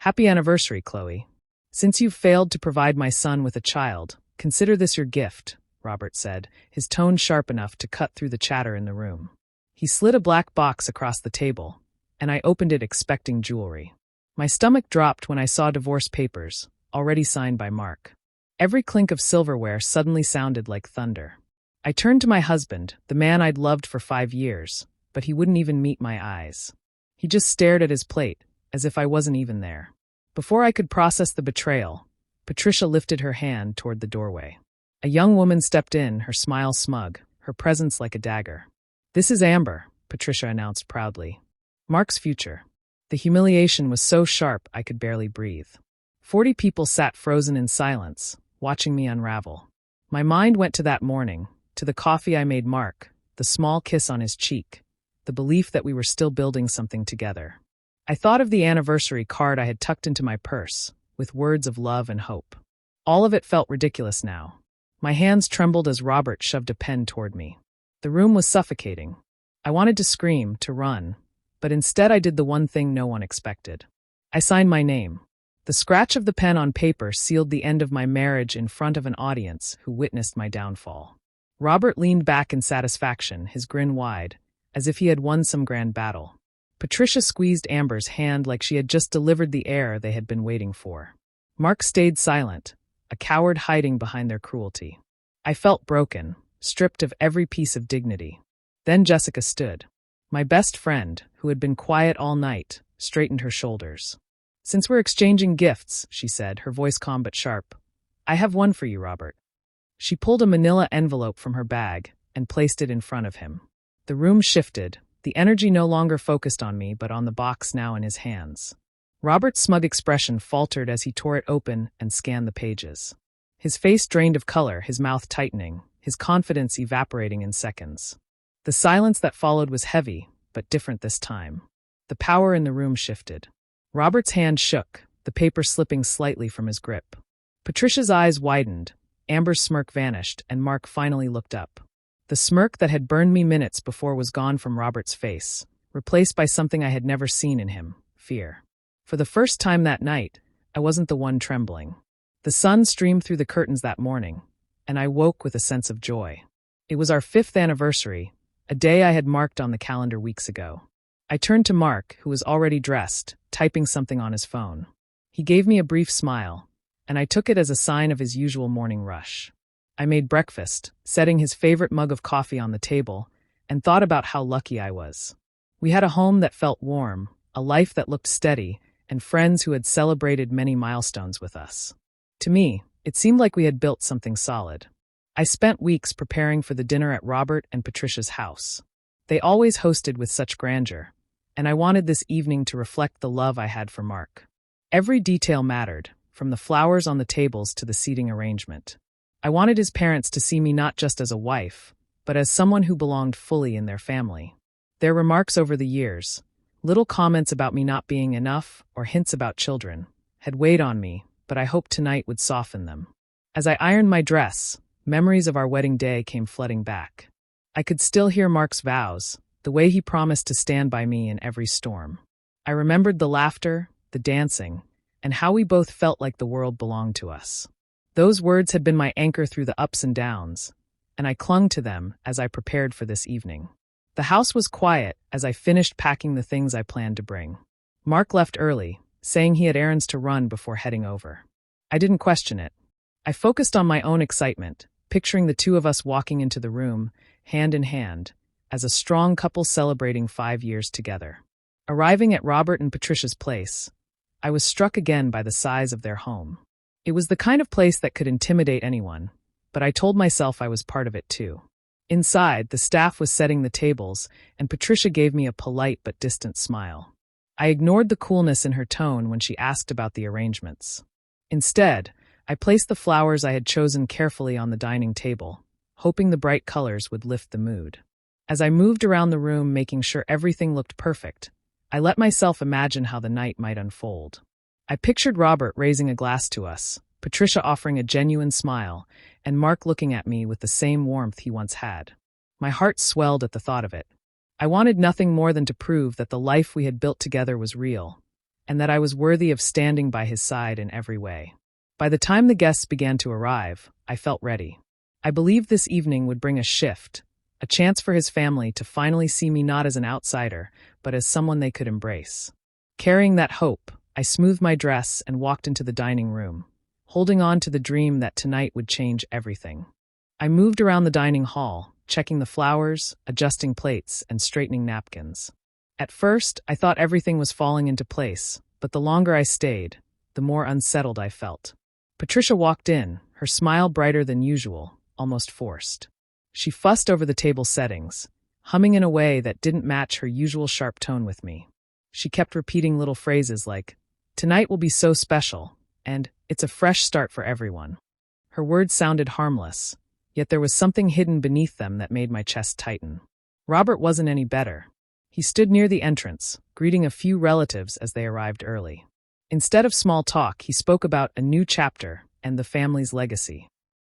Happy anniversary, Chloe. Since you've failed to provide my son with a child, consider this your gift, Robert said, his tone sharp enough to cut through the chatter in the room. He slid a black box across the table, and I opened it expecting jewelry. My stomach dropped when I saw divorce papers, already signed by Mark. Every clink of silverware suddenly sounded like thunder. I turned to my husband, the man I'd loved for 5 years, but he wouldn't even meet my eyes. He just stared at his plate, as if I wasn't even there. Before I could process the betrayal, Patricia lifted her hand toward the doorway. A young woman stepped in, her smile smug, her presence like a dagger. "This is Amber," Patricia announced proudly. "Mark's future." The humiliation was so sharp I could barely breathe. 40 people sat frozen in silence, watching me unravel. My mind went to that morning, to the coffee I made Mark, the small kiss on his cheek, the belief that we were still building something together. I thought of the anniversary card I had tucked into my purse, with words of love and hope. All of it felt ridiculous now. My hands trembled as Robert shoved a pen toward me. The room was suffocating. I wanted to scream, to run, but instead I did the one thing no one expected. I signed my name. The scratch of the pen on paper sealed the end of my marriage in front of an audience who witnessed my downfall. Robert leaned back in satisfaction, his grin wide, as if he had won some grand battle. Patricia squeezed Amber's hand like she had just delivered the heir they had been waiting for. Mark stayed silent, a coward hiding behind their cruelty. I felt broken, stripped of every piece of dignity. Then Jessica stood. My best friend, who had been quiet all night, straightened her shoulders. "Since we're exchanging gifts," she said, her voice calm but sharp, "I have one for you, Robert." She pulled a manila envelope from her bag and placed it in front of him. The room shifted, the energy no longer focused on me but on the box now in his hands. Robert's smug expression faltered as he tore it open and scanned the pages. His face drained of color, his mouth tightening, his confidence evaporating in seconds. The silence that followed was heavy, but different this time. The power in the room shifted. Robert's hand shook, the paper slipping slightly from his grip. Patricia's eyes widened, Amber's smirk vanished, and Mark finally looked up. The smirk that had burned me minutes before was gone from Robert's face, replaced by something I had never seen in him, fear. For the first time that night, I wasn't the one trembling. The sun streamed through the curtains that morning, and I woke with a sense of joy. It was our 5th anniversary, a day I had marked on the calendar weeks ago. I turned to Mark, who was already dressed, typing something on his phone. He gave me a brief smile, and I took it as a sign of his usual morning rush. I made breakfast, setting his favorite mug of coffee on the table, and thought about how lucky I was. We had a home that felt warm, a life that looked steady, and friends who had celebrated many milestones with us. To me, it seemed like we had built something solid. I spent weeks preparing for the dinner at Robert and Patricia's house. They always hosted with such grandeur, and I wanted this evening to reflect the love I had for Mark. Every detail mattered, from the flowers on the tables to the seating arrangement. I wanted his parents to see me not just as a wife, but as someone who belonged fully in their family. Their remarks over the years, little comments about me not being enough or hints about children, had weighed on me, but I hoped tonight would soften them. As I ironed my dress, memories of our wedding day came flooding back. I could still hear Mark's vows, the way he promised to stand by me in every storm. I remembered the laughter, the dancing, and how we both felt like the world belonged to us. Those words had been my anchor through the ups and downs, and I clung to them as I prepared for this evening. The house was quiet as I finished packing the things I planned to bring. Mark left early, saying he had errands to run before heading over. I didn't question it. I focused on my own excitement, picturing the two of us walking into the room, hand in hand, as a strong couple celebrating 5 years together. Arriving at Robert and Patricia's place, I was struck again by the size of their home. It was the kind of place that could intimidate anyone, but I told myself I was part of it too. Inside, the staff was setting the tables, and Patricia gave me a polite but distant smile. I ignored the coolness in her tone when she asked about the arrangements. Instead, I placed the flowers I had chosen carefully on the dining table, hoping the bright colors would lift the mood. As I moved around the room making sure everything looked perfect, I let myself imagine how the night might unfold. I pictured Robert raising a glass to us, Patricia offering a genuine smile, and Mark looking at me with the same warmth he once had. My heart swelled at the thought of it. I wanted nothing more than to prove that the life we had built together was real, and that I was worthy of standing by his side in every way. By the time the guests began to arrive, I felt ready. I believed this evening would bring a shift, a chance for his family to finally see me not as an outsider, but as someone they could embrace. Carrying that hope, I smoothed my dress and walked into the dining room, holding on to the dream that tonight would change everything. I moved around the dining hall, checking the flowers, adjusting plates, and straightening napkins. At first, I thought everything was falling into place, but the longer I stayed, the more unsettled I felt. Patricia walked in, her smile brighter than usual, almost forced. She fussed over the table settings, humming in a way that didn't match her usual sharp tone with me. She kept repeating little phrases like, "Tonight will be so special," and "It's a fresh start for everyone." Her words sounded harmless, yet there was something hidden beneath them that made my chest tighten. Robert wasn't any better. He stood near the entrance, greeting a few relatives as they arrived early. Instead of small talk, he spoke about a new chapter and the family's legacy.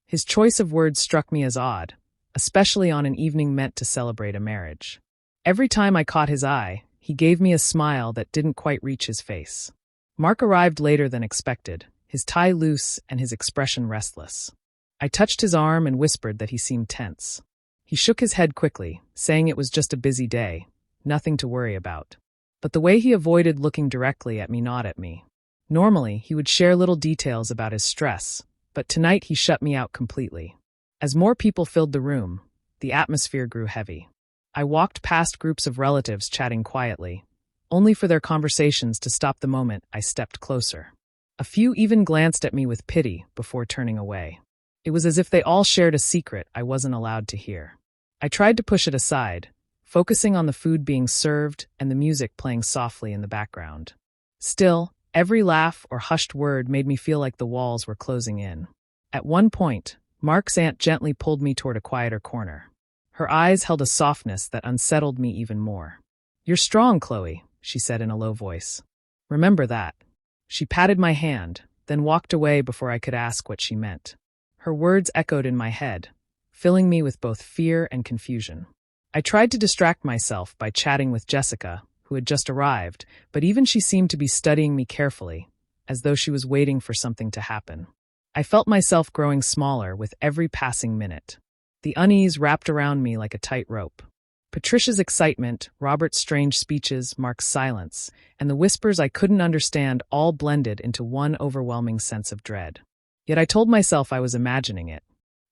His choice of words struck me as odd, especially on an evening meant to celebrate a marriage. Every time I caught his eye, he gave me a smile that didn't quite reach his face. Mark arrived later than expected, his tie loose and his expression restless. I touched his arm and whispered that he seemed tense. He shook his head quickly, saying it was just a busy day, nothing to worry about. But the way he avoided looking directly at me gnawed at me. Normally, he would share little details about his stress, but tonight he shut me out completely. As more people filled the room, the atmosphere grew heavy. I walked past groups of relatives chatting quietly, only for their conversations to stop the moment I stepped closer. A few even glanced at me with pity before turning away. It was as if they all shared a secret I wasn't allowed to hear. I tried to push it aside, focusing on the food being served and the music playing softly in the background. Still, every laugh or hushed word made me feel like the walls were closing in. At one point, Mark's aunt gently pulled me toward a quieter corner. Her eyes held a softness that unsettled me even more. "You're strong, Chloe," she said in a low voice. "Remember that." She patted my hand, then walked away before I could ask what she meant. Her words echoed in my head, filling me with both fear and confusion. I tried to distract myself by chatting with Jessica, who had just arrived, but even she seemed to be studying me carefully, as though she was waiting for something to happen. I felt myself growing smaller with every passing minute. The unease wrapped around me like a tight rope. Patricia's excitement, Robert's strange speeches, Mark's silence, and the whispers I couldn't understand all blended into one overwhelming sense of dread. Yet I told myself I was imagining it.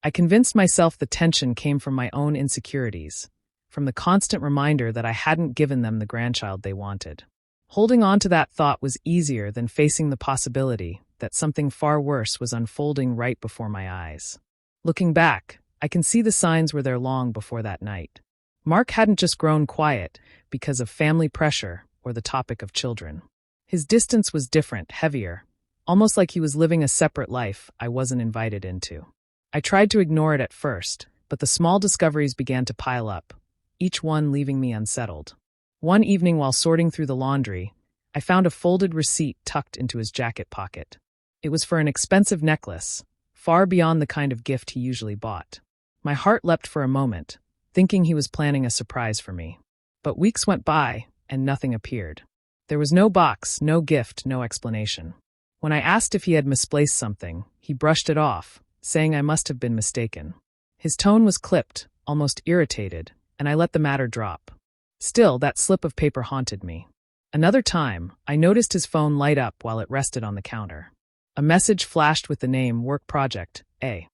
I convinced myself the tension came from my own insecurities, from the constant reminder that I hadn't given them the grandchild they wanted. Holding on to that thought was easier than facing the possibility that something far worse was unfolding right before my eyes. Looking back, I can see the signs were there long before that night. Mark hadn't just grown quiet because of family pressure or the topic of children. His distance was different, heavier, almost like he was living a separate life I wasn't invited into. I tried to ignore it at first, but the small discoveries began to pile up, each one leaving me unsettled. One evening while sorting through the laundry, I found a folded receipt tucked into his jacket pocket. It was for an expensive necklace, far beyond the kind of gift he usually bought. My heart leapt for a moment, thinking he was planning a surprise for me. But weeks went by, and nothing appeared. There was no box, no gift, no explanation. When I asked if he had misplaced something, he brushed it off, saying I must have been mistaken. His tone was clipped, almost irritated, and I let the matter drop. Still, that slip of paper haunted me. Another time, I noticed his phone light up while it rested on the counter. A message flashed with the name Work Project A.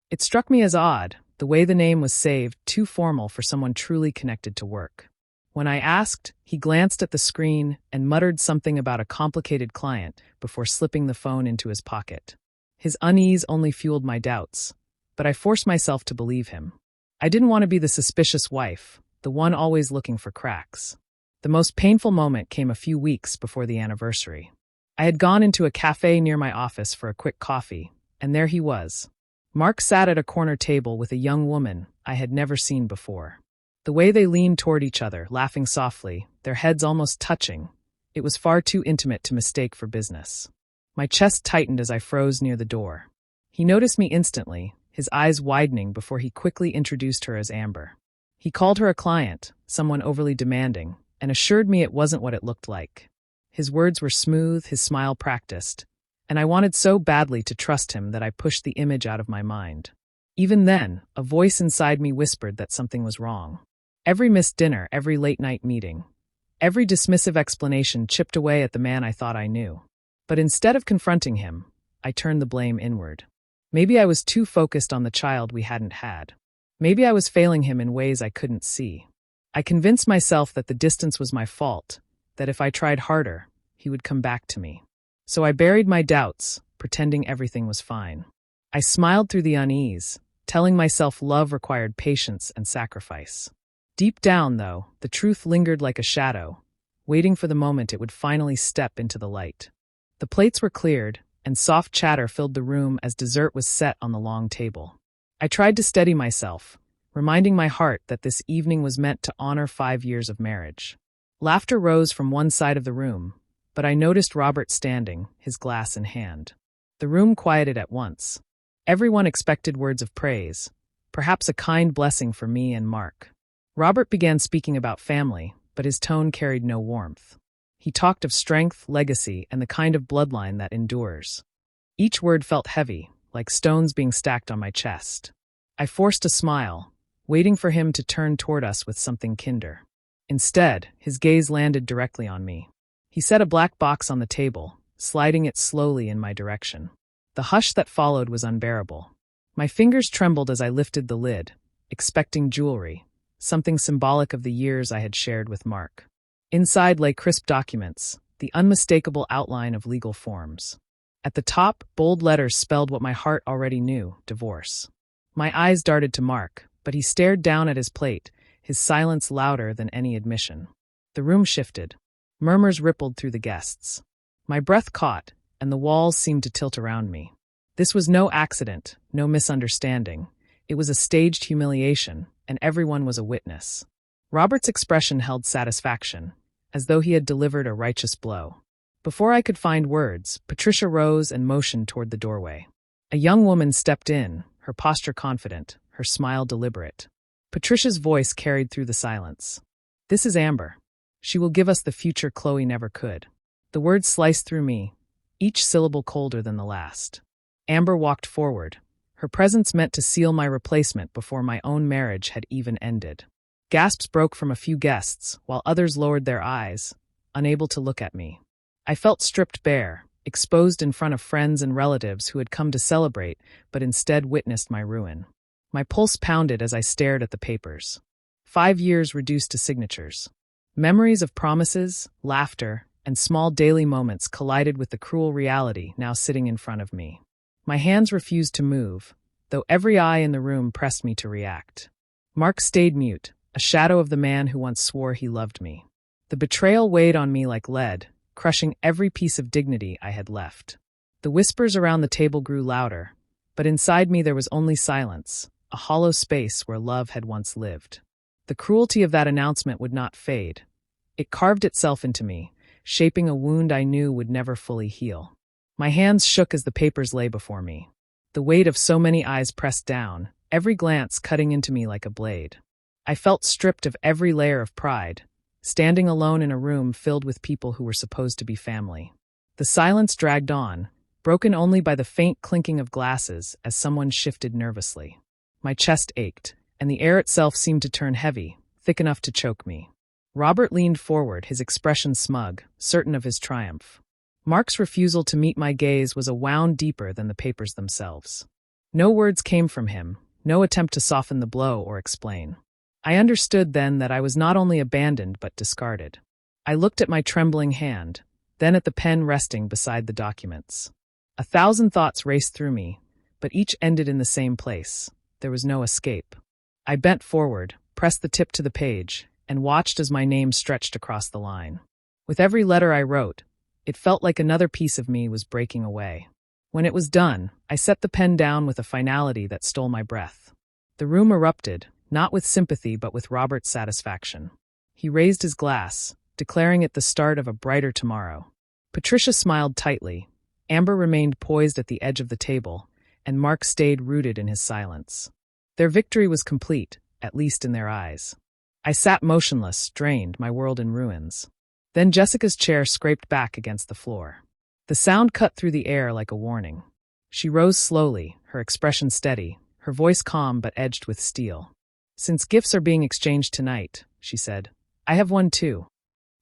It struck me as odd, the way the name was saved, too formal for someone truly connected to work. When I asked, he glanced at the screen and muttered something about a complicated client before slipping the phone into his pocket. His unease only fueled my doubts, but I forced myself to believe him. I didn't want to be the suspicious wife, the one always looking for cracks. The most painful moment came a few weeks before the anniversary. I had gone into a cafe near my office for a quick coffee, and there he was. Mark sat at a corner table with a young woman I had never seen before. The way they leaned toward each other, laughing softly, their heads almost touching, it was far too intimate to mistake for business. My chest tightened as I froze near the door. He noticed me instantly, his eyes widening before he quickly introduced her as Amber. He called her a client, someone overly demanding, and assured me it wasn't what it looked like. His words were smooth, his smile practiced, and I wanted so badly to trust him that I pushed the image out of my mind. Even then, a voice inside me whispered that something was wrong. Every missed dinner, every late-night meeting, every dismissive explanation chipped away at the man I thought I knew. But instead of confronting him, I turned the blame inward. Maybe I was too focused on the child we hadn't had. Maybe I was failing him in ways I couldn't see. I convinced myself that the distance was my fault, that if I tried harder, he would come back to me. So I buried my doubts, pretending everything was fine. I smiled through the unease, telling myself love required patience and sacrifice. Deep down, though, the truth lingered like a shadow, waiting for the moment it would finally step into the light. The plates were cleared, and soft chatter filled the room as dessert was set on the long table. I tried to steady myself, reminding my heart that this evening was meant to honor 5 years of marriage. Laughter rose from one side of the room, but I noticed Robert standing, his glass in hand. The room quieted at once. Everyone expected words of praise, perhaps a kind blessing for me and Mark. Robert began speaking about family, but his tone carried no warmth. He talked of strength, legacy, and the kind of bloodline that endures. Each word felt heavy, like stones being stacked on my chest. I forced a smile, waiting for him to turn toward us with something kinder. Instead, his gaze landed directly on me. He set a black box on the table, sliding it slowly in my direction. The hush that followed was unbearable. My fingers trembled as I lifted the lid, expecting jewelry, something symbolic of the years I had shared with Mark. Inside lay crisp documents, the unmistakable outline of legal forms. At the top, bold letters spelled what my heart already knew: divorce. My eyes darted to Mark, but he stared down at his plate, his silence louder than any admission. The room shifted. Murmurs rippled through the guests. My breath caught, and the walls seemed to tilt around me. This was no accident, no misunderstanding. It was a staged humiliation, and everyone was a witness. Robert's expression held satisfaction, as though he had delivered a righteous blow. Before I could find words, Patricia rose and motioned toward the doorway. A young woman stepped in, her posture confident, her smile deliberate. Patricia's voice carried through the silence. "This is Amber. She will give us the future Chloe never could." The words sliced through me, each syllable colder than the last. Amber walked forward. Her presence meant to seal my replacement before my own marriage had even ended. Gasps broke from a few guests, while others lowered their eyes, unable to look at me. I felt stripped bare, exposed in front of friends and relatives who had come to celebrate, but instead witnessed my ruin. My pulse pounded as I stared at the papers. 5 years reduced to signatures. Memories of promises, laughter, and small daily moments collided with the cruel reality now sitting in front of me. My hands refused to move, though every eye in the room pressed me to react. Mark stayed mute, a shadow of the man who once swore he loved me. The betrayal weighed on me like lead, crushing every piece of dignity I had left. The whispers around the table grew louder, but inside me there was only silence, a hollow space where love had once lived. The cruelty of that announcement would not fade. It carved itself into me, shaping a wound I knew would never fully heal. My hands shook as the papers lay before me. The weight of so many eyes pressed down, every glance cutting into me like a blade. I felt stripped of every layer of pride, standing alone in a room filled with people who were supposed to be family. The silence dragged on, broken only by the faint clinking of glasses as someone shifted nervously. My chest ached, and the air itself seemed to turn heavy, thick enough to choke me. Robert leaned forward, his expression smug, certain of his triumph. Mark's refusal to meet my gaze was a wound deeper than the papers themselves. No words came from him, no attempt to soften the blow or explain. I understood then that I was not only abandoned but discarded. I looked at my trembling hand, then at the pen resting beside the documents. 1,000 thoughts raced through me, but each ended in the same place. There was no escape. I bent forward, pressed the tip to the page, and watched as my name stretched across the line. With every letter I wrote, it felt like another piece of me was breaking away. When it was done, I set the pen down with a finality that stole my breath. The room erupted, not with sympathy but with Robert's satisfaction. He raised his glass, declaring it the start of a brighter tomorrow. Patricia smiled tightly. Amber remained poised at the edge of the table, and Mark stayed rooted in his silence. Their victory was complete, at least in their eyes. I sat motionless, drained, my world in ruins. Then Jessica's chair scraped back against the floor. The sound cut through the air like a warning. She rose slowly, her expression steady, her voice calm but edged with steel. "Since gifts are being exchanged tonight," she said, "I have one too."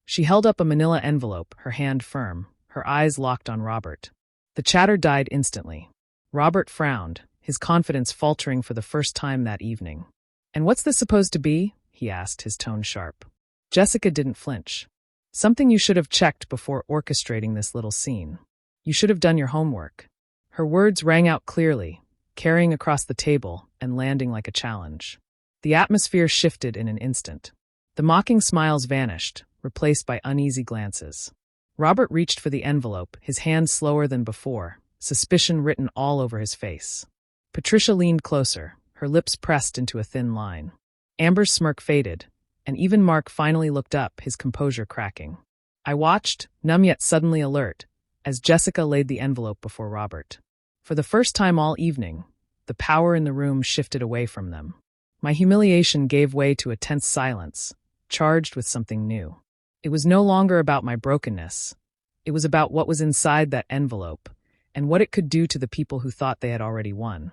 She held up a manila envelope, her hand firm, her eyes locked on Robert. The chatter died instantly. Robert frowned, his confidence faltering for the first time that evening. "And what's this supposed to be?" he asked, his tone sharp. Jessica didn't flinch. "Something you should have checked before orchestrating this little scene. You should have done your homework." Her words rang out clearly, carrying across the table and landing like a challenge. The atmosphere shifted in an instant. The mocking smiles vanished, replaced by uneasy glances. Robert reached for the envelope, his hand slower than before, suspicion written all over his face. Patricia leaned closer, her lips pressed into a thin line. Amber's smirk faded, and even Mark finally looked up, his composure cracking. I watched, numb yet suddenly alert, as Jessica laid the envelope before Robert. For the first time all evening, the power in the room shifted away from them. My humiliation gave way to a tense silence, charged with something new. It was no longer about my brokenness. It was about what was inside that envelope, and what it could do to the people who thought they had already won.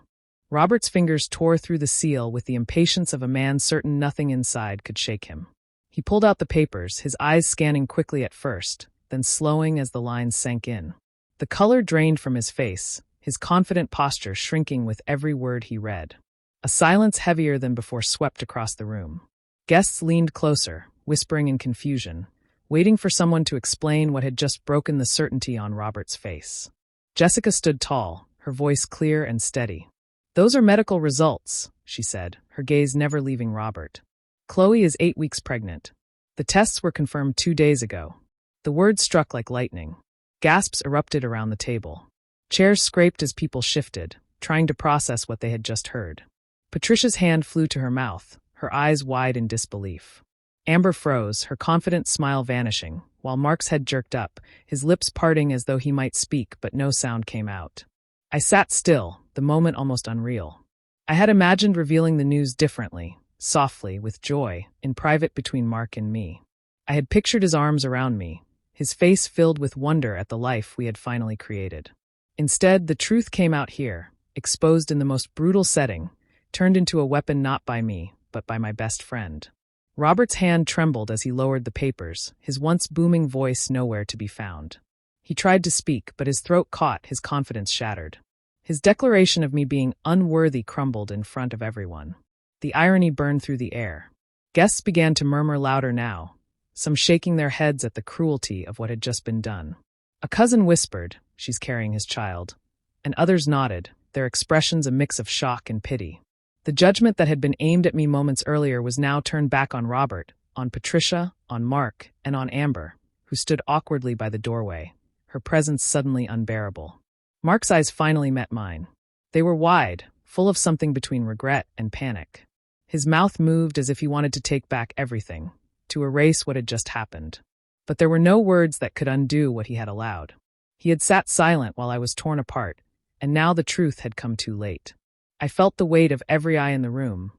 Robert's fingers tore through the seal with the impatience of a man certain nothing inside could shake him. He pulled out the papers, his eyes scanning quickly at first, then slowing as the lines sank in. The color drained from his face, his confident posture shrinking with every word he read. A silence heavier than before swept across the room. Guests leaned closer, whispering in confusion, waiting for someone to explain what had just broken the certainty on Robert's face. Jessica stood tall, her voice clear and steady. "Those are medical results," she said, her gaze never leaving Robert. "Chloe is 8 weeks pregnant. The tests were confirmed 2 days ago." The words struck like lightning. Gasps erupted around the table. Chairs scraped as people shifted, trying to process what they had just heard. Patricia's hand flew to her mouth, her eyes wide in disbelief. Amber froze, her confident smile vanishing, while Mark's head jerked up, his lips parting as though he might speak, but no sound came out. I sat still, the moment almost unreal. I had imagined revealing the news differently, softly, with joy, in private between Mark and me. I had pictured his arms around me, his face filled with wonder at the life we had finally created. Instead, the truth came out here, exposed in the most brutal setting, turned into a weapon not by me, but by my best friend. Robert's hand trembled as he lowered the papers, his once booming voice nowhere to be found. He tried to speak, but his throat caught, his confidence shattered. His declaration of me being unworthy crumbled in front of everyone. The irony burned through the air. Guests began to murmur louder now, some shaking their heads at the cruelty of what had just been done. A cousin whispered, "She's carrying his child," and others nodded, their expressions a mix of shock and pity. The judgment that had been aimed at me moments earlier was now turned back on Robert, on Patricia, on Mark, and on Amber, who stood awkwardly by the doorway, her presence suddenly unbearable. Mark's eyes finally met mine. They were wide, full of something between regret and panic. His mouth moved as if he wanted to take back everything, to erase what had just happened. But there were no words that could undo what he had allowed. He had sat silent while I was torn apart, and now the truth had come too late. I felt the weight of every eye in the room,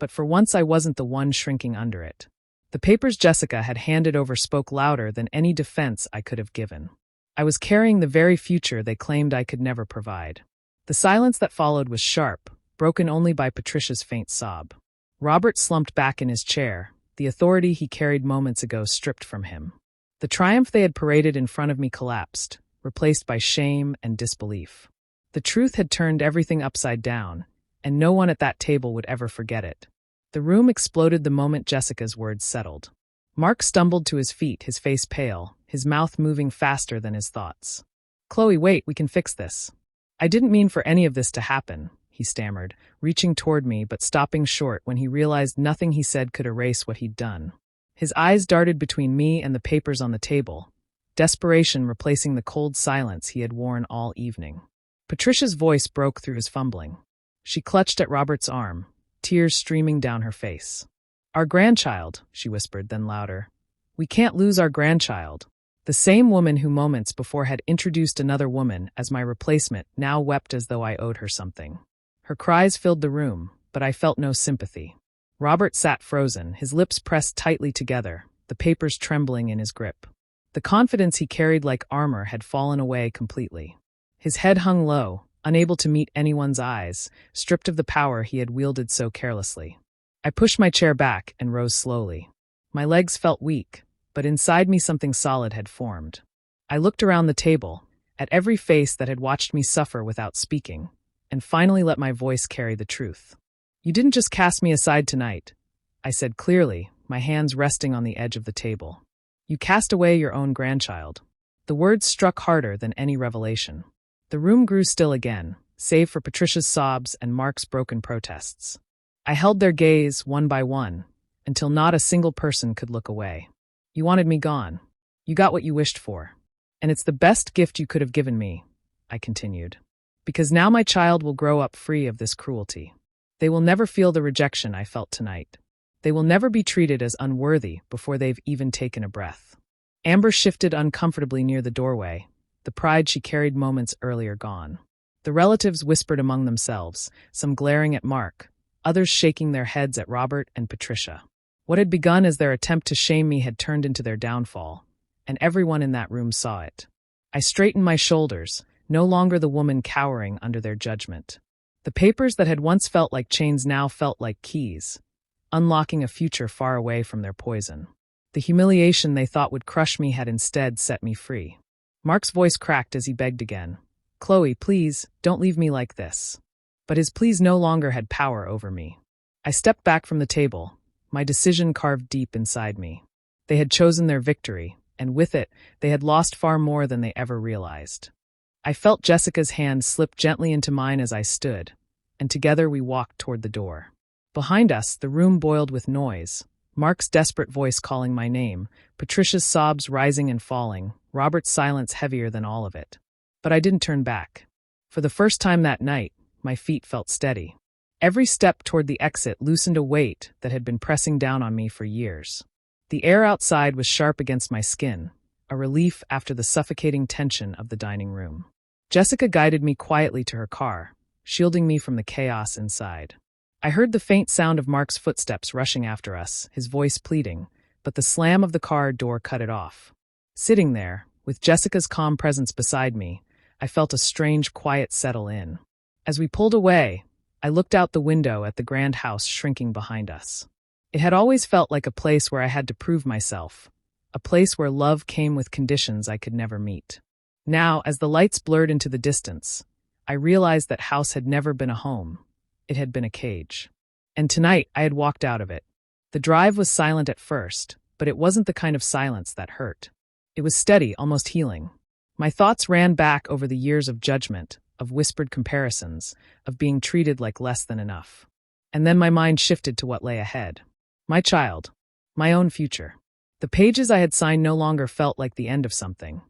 but for once I wasn't the one shrinking under it. The papers Jessica had handed over spoke louder than any defense I could have given. I was carrying the very future they claimed I could never provide. The silence that followed was sharp, broken only by Patricia's faint sob. Robert slumped back in his chair, the authority he carried moments ago stripped from him. The triumph they had paraded in front of me collapsed, replaced by shame and disbelief. The truth had turned everything upside down, and no one at that table would ever forget it. The room exploded the moment Jessica's words settled. Mark stumbled to his feet, his face pale, his mouth moving faster than his thoughts. "Chloe, wait, we can fix this." "I didn't mean for any of this to happen," he stammered, reaching toward me but stopping short when he realized nothing he said could erase what he'd done. His eyes darted between me and the papers on the table, desperation replacing the cold silence he had worn all evening. Patricia's voice broke through his fumbling. She clutched at Robert's arm, tears streaming down her face. "Our grandchild," she whispered, then louder. "We can't lose our grandchild." The same woman who moments before had introduced another woman as my replacement now wept as though I owed her something. Her cries filled the room, but I felt no sympathy. Robert sat frozen, his lips pressed tightly together, the papers trembling in his grip. The confidence he carried like armor had fallen away completely. His head hung low, unable to meet anyone's eyes, stripped of the power he had wielded so carelessly. I pushed my chair back and rose slowly. My legs felt weak, but inside me something solid had formed. I looked around the table, at every face that had watched me suffer without speaking, and finally let my voice carry the truth. "You didn't just cast me aside tonight," I said clearly, my hands resting on the edge of the table. "You cast away your own grandchild." The words struck harder than any revelation. The room grew still again, save for Patricia's sobs and Mark's broken protests. I held their gaze, one by one, until not a single person could look away. "You wanted me gone. You got what you wished for. And it's the best gift you could have given me," I continued. "Because now my child will grow up free of this cruelty. They will never feel the rejection I felt tonight. They will never be treated as unworthy before they've even taken a breath." Amber shifted uncomfortably near the doorway, the pride she carried moments earlier gone. The relatives whispered among themselves, some glaring at Mark, others shaking their heads at Robert and Patricia. What had begun as their attempt to shame me had turned into their downfall, and everyone in that room saw it. I straightened my shoulders, no longer the woman cowering under their judgment. The papers that had once felt like chains now felt like keys, unlocking a future far away from their poison. The humiliation they thought would crush me had instead set me free. Mark's voice cracked as he begged again. "Chloe, please, don't leave me like this." But his pleas no longer had power over me. I stepped back from the table, my decision carved deep inside me. They had chosen their victory, and with it, they had lost far more than they ever realized. I felt Jessica's hand slip gently into mine as I stood, and together we walked toward the door. Behind us, the room boiled with noise, Mark's desperate voice calling my name, Patricia's sobs rising and falling, Robert's silence heavier than all of it. But I didn't turn back. For the first time that night, my feet felt steady. Every step toward the exit loosened a weight that had been pressing down on me for years. The air outside was sharp against my skin, a relief after the suffocating tension of the dining room. Jessica guided me quietly to her car, shielding me from the chaos inside. I heard the faint sound of Mark's footsteps rushing after us, his voice pleading, but the slam of the car door cut it off. Sitting there, with Jessica's calm presence beside me, I felt a strange quiet settle in. As we pulled away, I looked out the window at the grand house shrinking behind us. It had always felt like a place where I had to prove myself, a place where love came with conditions I could never meet. Now, as the lights blurred into the distance, I realized that house had never been a home. It had been a cage. And tonight, I had walked out of it. The drive was silent at first, but it wasn't the kind of silence that hurt. It was steady, almost healing. My thoughts ran back over the years of judgment, of whispered comparisons, of being treated like less than enough. And then my mind shifted to what lay ahead. My child. My own future. The pages I had signed no longer felt like the end of something.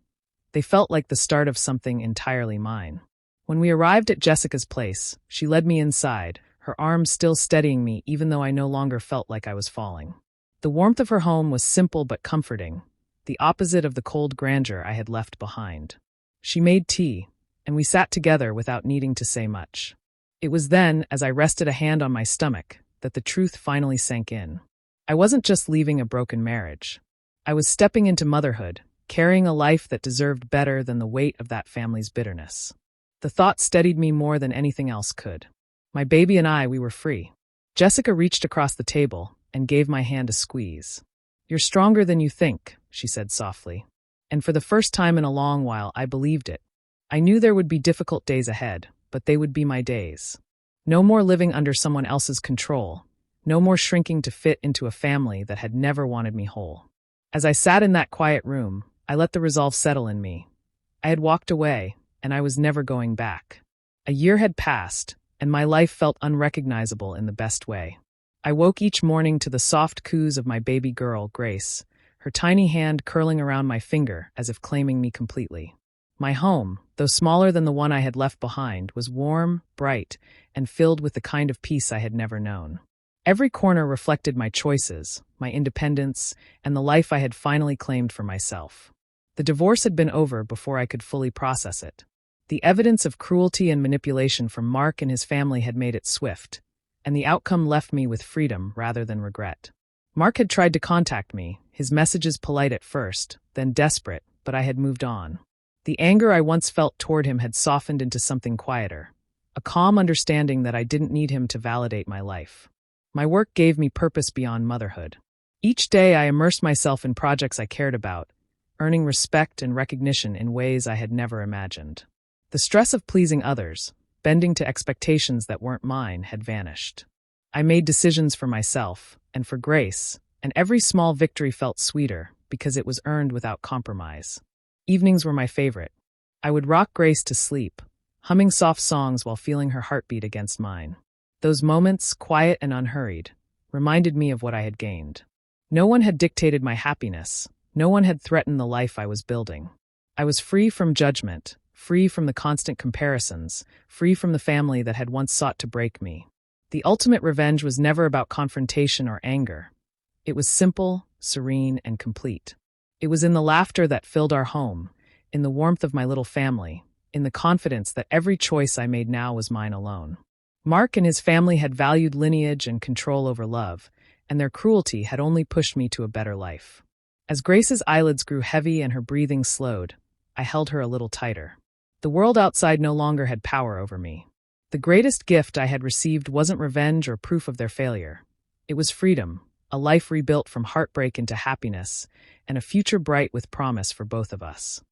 They felt like the start of something entirely mine. When we arrived at Jessica's place, she led me inside, her arms still steadying me even though I no longer felt like I was falling. The warmth of her home was simple but comforting, the opposite of the cold grandeur I had left behind. She made tea, and we sat together without needing to say much. It was then, as I rested a hand on my stomach, that the truth finally sank in. I wasn't just leaving a broken marriage. I was stepping into motherhood, carrying a life that deserved better than the weight of that family's bitterness. The thought steadied me more than anything else could. My baby and I, we were free. Jessica reached across the table and gave my hand a squeeze. "You're stronger than you think," she said softly. And for the first time in a long while, I believed it. I knew there would be difficult days ahead, but they would be my days. No more living under someone else's control. No more shrinking to fit into a family that had never wanted me whole. As I sat in that quiet room, I let the resolve settle in me. I had walked away, and I was never going back. A year had passed, and my life felt unrecognizable in the best way. I woke each morning to the soft coos of my baby girl, Grace, her tiny hand curling around my finger as if claiming me completely. My home, though smaller than the one I had left behind, was warm, bright, and filled with the kind of peace I had never known. Every corner reflected my choices, my independence, and the life I had finally claimed for myself. The divorce had been over before I could fully process it. The evidence of cruelty and manipulation from Mark and his family had made it swift, and the outcome left me with freedom rather than regret. Mark had tried to contact me, his messages polite at first, then desperate, but I had moved on. The anger I once felt toward him had softened into something quieter, a calm understanding that I didn't need him to validate my life. My work gave me purpose beyond motherhood. Each day I immersed myself in projects I cared about, earning respect and recognition in ways I had never imagined. The stress of pleasing others, bending to expectations that weren't mine, had vanished. I made decisions for myself, and for Grace, and every small victory felt sweeter because it was earned without compromise. Evenings were my favorite. I would rock Grace to sleep, humming soft songs while feeling her heartbeat against mine. Those moments, quiet and unhurried, reminded me of what I had gained. No one had dictated my happiness. No one had threatened the life I was building. I was free from judgment, free from the constant comparisons, free from the family that had once sought to break me. The ultimate revenge was never about confrontation or anger. It was simple, serene, and complete. It was in the laughter that filled our home, in the warmth of my little family, in the confidence that every choice I made now was mine alone. Mark and his family had valued lineage and control over love, and their cruelty had only pushed me to a better life. As Grace's eyelids grew heavy and her breathing slowed, I held her a little tighter. The world outside no longer had power over me. The greatest gift I had received wasn't revenge or proof of their failure. It was freedom, a life rebuilt from heartbreak into happiness, and a future bright with promise for both of us.